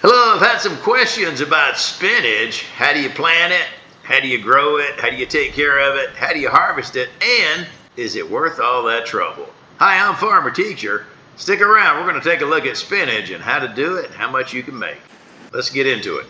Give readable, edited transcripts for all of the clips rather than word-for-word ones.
Hello, I've had some questions about spinach. How do you plant it? How do you grow it? How do you take care of it? How do you harvest it? And is it worth all that trouble? Hi, I'm Farmer Teacher. Stick around. We're going to take a look at spinach and how to do it and how much you can make. Let's get into it.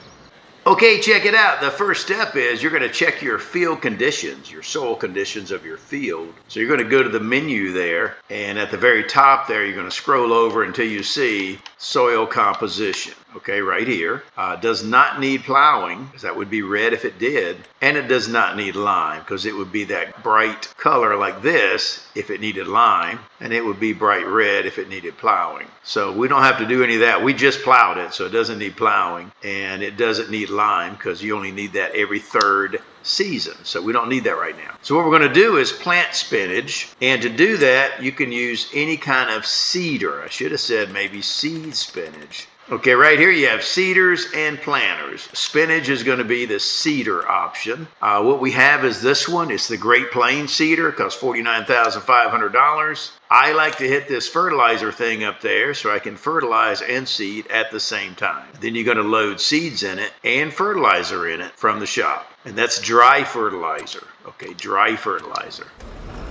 Okay, check it out. The first step is you're going to check your field conditions, your soil conditions of your field. So you're going to go to the menu there, and at the very top there, you're going to scroll over until you see soil composition. Okay, right here. Does not need plowing, because that would be red if it did. And it does not need lime, because it would be that bright color like this if it needed lime, and it would be bright red if it needed plowing. So we don't have to do any of that. We just plowed it, so it doesn't need plowing, and it doesn't need lime because you only need that every third season. So we don't need that right now. So what we're going to do is plant spinach, and to do that you can use any kind of seeder. I should have said maybe seed spinach. Okay, right here you have seeders and planters. Spinach is going to be the seeder option. What we have is this one. It's the Great Plains seeder. It costs $49,500. I like to hit this fertilizer thing up there so I can fertilize and seed at the same time. Then you're going to load seeds in it and fertilizer in it from the shop. And that's dry fertilizer. Okay, dry fertilizer.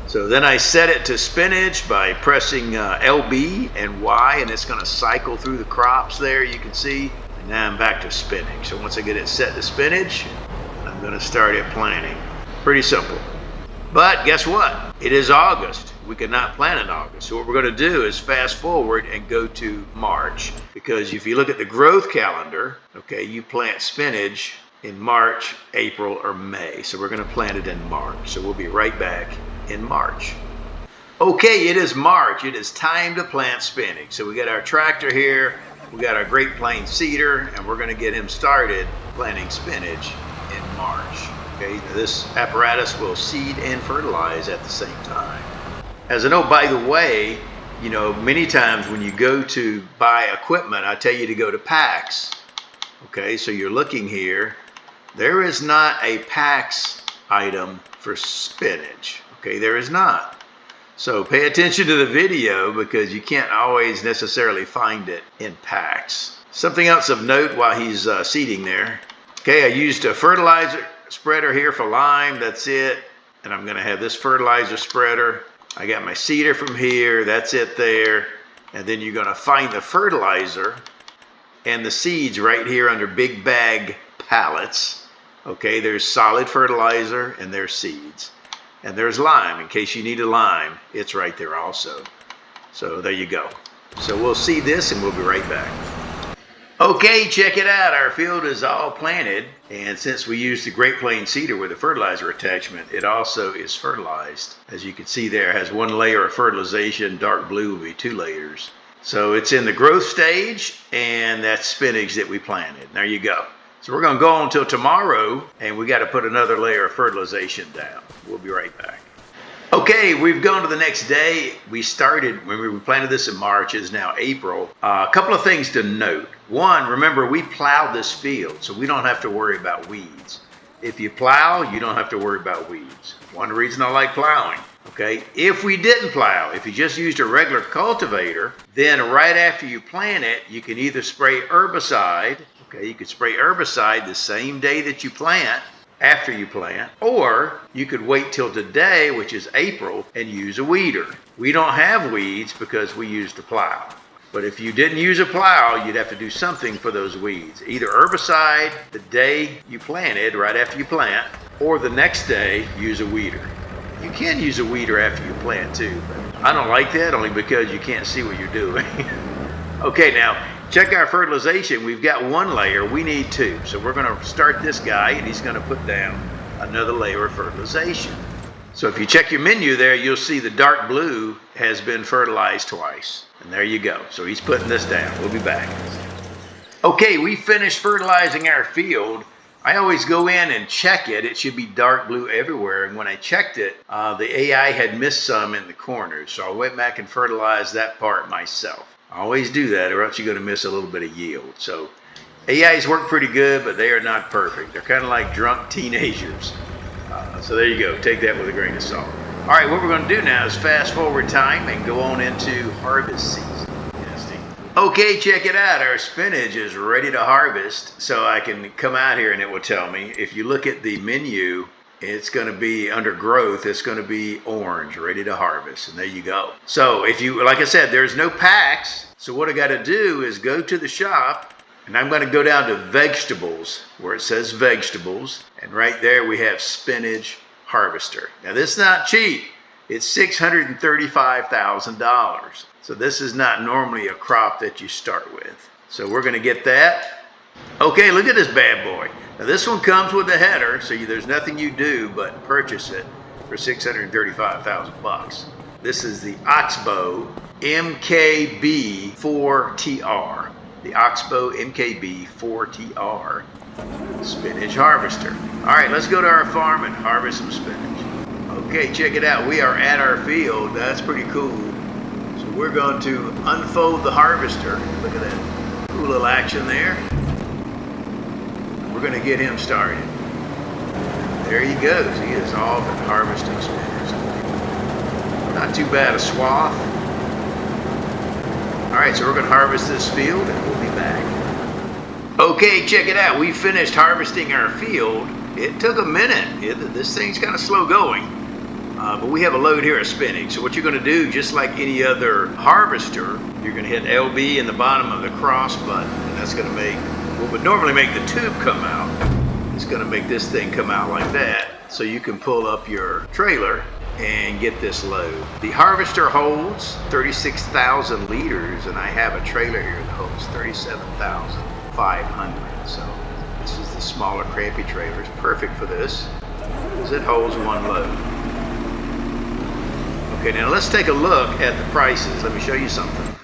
So then I set it to spinach by pressing LB and Y, and it's going to cycle through the crops there, you can see. And now I'm back to spinach. So once I get it set to spinach, I'm going to start it planting. Pretty simple. But guess what? It is August. We cannot plant in August. So what we're going to do is fast forward and go to March. Because if you look at the growth calendar, okay, you plant spinach in March, April, or May. So we're going to plant it in March. So we'll be right back in March. Okay, it is March. It is time to plant spinach. So we got our tractor here, we got our Great Plains seeder, and we're going to get him started planting spinach in March. Okay, now this apparatus will seed and fertilize at the same time. As a note, by the way, you know, many times when you go to buy equipment, I tell you to go to PAX. Okay, so you're looking here. There is not a PAX item for spinach. Okay, there is not. So pay attention to the video because you can't always necessarily find it in packs. Something else of note while he's seeding there. Okay, I used a fertilizer spreader here for lime. That's it. And I'm going to have this fertilizer spreader. I got my seeder from here. That's it there. And then you're going to find the fertilizer and the seeds right here under big bag pallets. Okay, there's solid fertilizer and there's seeds. And there's lime. In case you need a lime, it's right there also. So there you go. So we'll see this and we'll be right back. Okay, check it out. Our field is all planted. And since we used the Great Plains seeder with a fertilizer attachment, it also is fertilized. As you can see there, it has one layer of fertilization. Dark blue will be 2 layers. So it's in the growth stage, and that's spinach that we planted. There you go. So we're going to go on until tomorrow, and we got to put another layer of fertilization down. We'll be right back. Okay, we've gone to the next day. We started, when we planted this in March, it is now April. A couple of things to note. One, remember we plowed this field, so we don't have to worry about weeds. If you plow, you don't have to worry about weeds. One reason I like plowing. Okay, if we didn't plow, if you just used a regular cultivator, then right after you plant it, you can either spray herbicide. Okay, you could spray herbicide the same day that you plant, after you plant, or you could wait till today, which is April, and use a weeder. We don't have weeds because we used a plow. But if you didn't use a plow, you'd have to do something for those weeds. Either herbicide the day you planted, right after you plant, or the next day, use a weeder. You can use a weeder after you plant too, but I don't like that only because you can't see what you're doing. Okay, now check our fertilization. We've got 1 layer, we need 2. So we're going to start this guy and he's going to put down another layer of fertilization. So if you check your menu there, you'll see the dark blue has been fertilized twice. And there you go. So he's putting this down. We'll be back. Okay, we finished fertilizing our field. I always go in and check it. It should be dark blue everywhere. And when I checked it, the AI had missed some in the corners. So I went back and fertilized that part myself. I always do that or else you're going to miss a little bit of yield. So AIs work pretty good, but they are not perfect. They're kind of like drunk teenagers. So there you go. Take that with a grain of salt. All right, what we're going to do now is fast forward time and go on into harvest season. Okay, check it out. Our spinach is ready to harvest. So I can come out here and it will tell me. If you look at the menu, it's going to be under growth. It's going to be orange, ready to harvest. And there you go. So if you, like I said, there's no packs. So what I got to do is go to the shop and I'm going to go down to vegetables where it says vegetables. And right there we have spinach harvester. Now this is not cheap. It's $635,000. So this is not normally a crop that you start with. So we're going to get that. Okay, look at this bad boy. Now this one comes with a header, so there's nothing you do but purchase it for $635,000. This is the Oxbow MKB4TR. The Oxbow MKB4TR spinach harvester. All right, let's go to our farm and harvest some spinach. Okay, check it out. We are at our field. That's pretty cool. So we're going to unfold the harvester. Look at that cool little action there. We're going to get him started. There he goes. He is off and harvesting spinach. Not too bad a swath. All right, so we're going to harvest this field and we'll be back. Okay, check it out. We finished harvesting our field. It took a minute. This thing's kind of slow going. But we have a load here of spinach. So what you're going to do, just like any other harvester, you're going to hit LB in the bottom of the cross button. And that's going to make what would normally make the tube come out. It's going to make this thing come out like that. So you can pull up your trailer and get this load. The harvester holds 36,000 liters, and I have a trailer here that holds 37,500. So this is the smaller crampy trailer. It's perfect for this because it holds one load. Okay, now let's take a look at the prices. Let me show you something.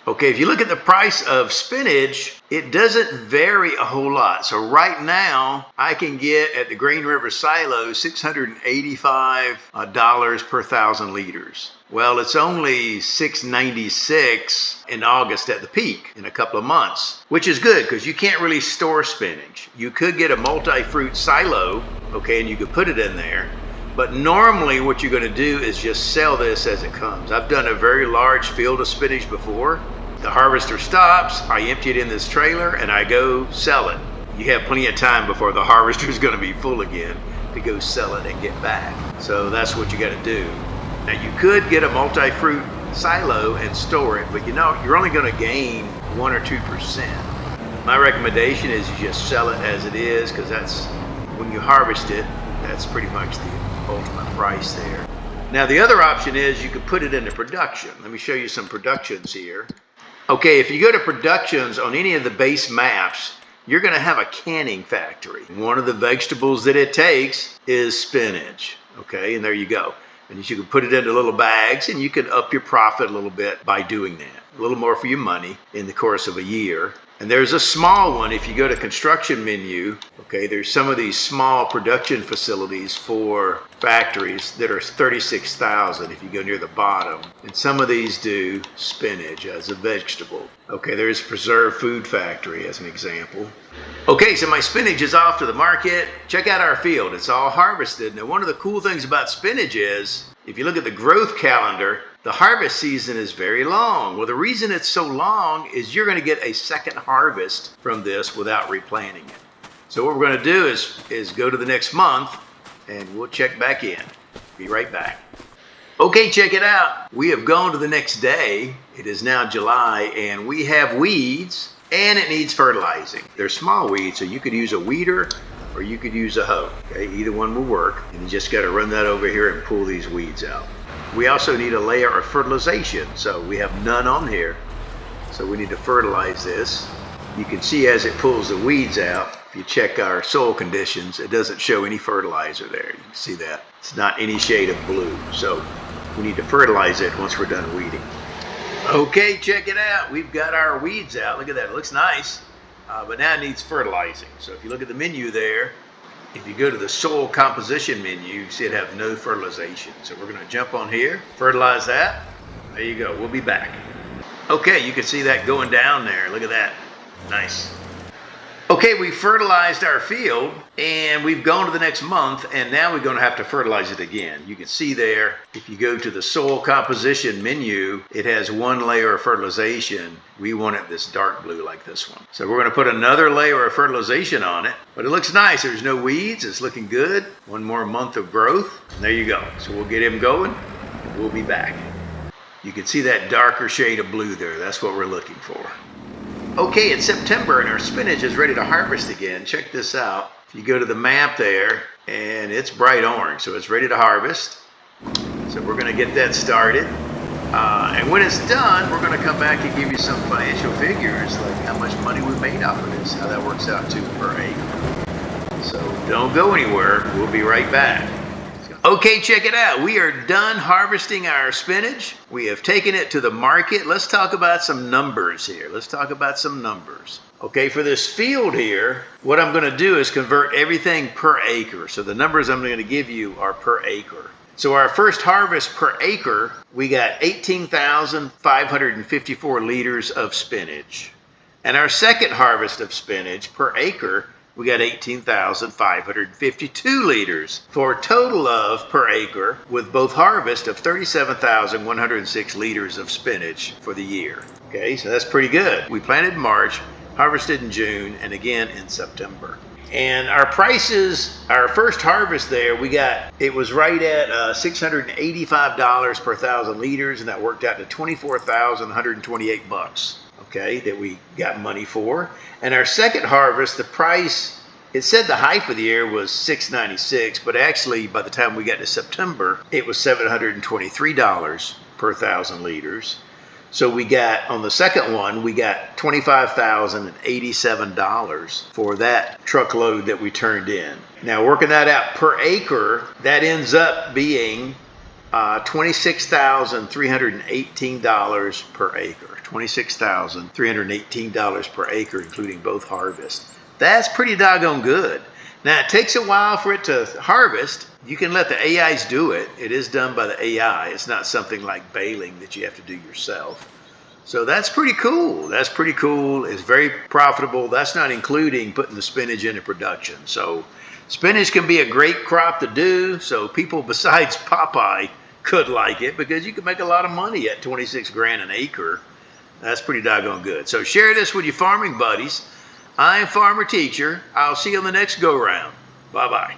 Okay, if you look at the price of spinach, it doesn't vary a whole lot. So right now, I can get at the Green River Silo $685 per 1,000 liters. Well, it's only $696 in August at the peak in a couple of months, which is good because you can't really store spinach. You could get a multi-fruit silo, okay, and you could put it in there. But normally what you're going to do is just sell this as it comes. I've done a very large field of spinach before. The harvester stops, I empty it in this trailer, and I go sell it. You have plenty of time before the harvester is going to be full again to go sell it and get back. So that's what you got to do. Now you could get a multi-fruit silo and store it, but you know, you're only going to gain 1 or 2%. My recommendation is you just sell it as it is, because that's when you harvest it, that's pretty much the ultimate price there. Now the other option is you could put it into production. Let me show you some productions here. Okay, if you go to productions on any of the base maps, you're going to have a canning factory. One of the vegetables that it takes is spinach. Okay, and there you go. And you can put it into little bags and you can up your profit a little bit by doing that. A little more for your money in the course of a year. And there's a small one. If you go to construction menu, okay, there's some of these small production facilities for factories that are 36,000 if you go near the bottom. And some of these do spinach as a vegetable. Okay, there's Preserved Food Factory as an example. Okay, so my spinach is off to the market. Check out our field. It's all harvested. Now, one of the cool things about spinach is, if you look at the growth calendar, the harvest season is very long. Well, the reason it's so long is you're going to get a second harvest from this without replanting it. So what we're going to do is go to the next month and we'll check back in. Be right back. Okay, check it out. We have gone to the next day. It is now July and we have weeds and it needs fertilizing. They're small weeds, so you could use a weeder or you could use a hoe. Okay, either one will work. And you just got to run that over here and pull these weeds out. We also need a layer of fertilization, so we have none on here. So we need to fertilize this. You can see as it pulls the weeds out, if you check our soil conditions, it doesn't show any fertilizer there. You can see that. It's not any shade of blue. So we need to fertilize it once we're done weeding. Okay, check it out. We've got our weeds out. Look at that, it looks nice. But now it needs fertilizing. So if you look at the menu there, if you go to the soil composition menu, you see it have no fertilization. So we're going to jump on here, fertilize that. There you go. We'll be back. Okay, you can see that going down there. Look at that. Nice. Okay. Okay, we fertilized our field and we've gone to the next month, and now we're going to have to fertilize it again. You can see there, if you go to the soil composition menu, it has one layer of fertilization. We want it this dark blue like this one. So we're going to put another layer of fertilization on it, but it looks nice. There's no weeds. It's looking good. One more month of growth. And there you go. So we'll get him going and we'll be back. You can see that darker shade of blue there. That's what we're looking for. Okay, it's September and our spinach is ready to harvest again. Check this out. If you go to the map there, and it's bright orange, so it's ready to harvest. So we're going to get that started. And when it's done, we're going to come back and give you some financial figures, like how much money we made off of this, how that works out to per acre. So don't go anywhere. We'll be right back. Okay, check it out. We are done harvesting our spinach. We have taken it to the market. Let's talk about some numbers here. Okay, for this field here, what I'm going to do is convert everything per acre. So the numbers I'm going to give you are per acre. So our first harvest per acre, we got 18,554 liters of spinach. And our second harvest of spinach per acre, we got 18,552 liters for a total of, per acre, with both harvest, of 37,106 liters of spinach for the year. Okay, so that's pretty good. We planted in March, harvested in June, and again in September. And our prices, our first harvest there, it was right at $685 per 1,000 liters, and that worked out to $24,128. Okay, that we got money for. And our second harvest, the price, it said the high for the year was $696, but actually by the time we got to September, it was $723 per 1,000 liters. So we got, on the second one, we got $25,087 for that truckload that we turned in. Now working that out per acre, that ends up being $26,318 per acre. $26,318 per acre, including both harvests. That's pretty doggone good. Now, it takes a while for it to harvest. You can let the AIs do it. It is done by the AI. It's not something like baling that you have to do yourself. So that's pretty cool. It's very profitable. That's not including putting the spinach into production. So spinach can be a great crop to do. So people besides Popeye could like it, because you can make a lot of money at 26 grand an acre. That's pretty doggone good. So share this with your farming buddies. I'm Farmer Teacher. I'll see you on the next go-round. Bye-bye.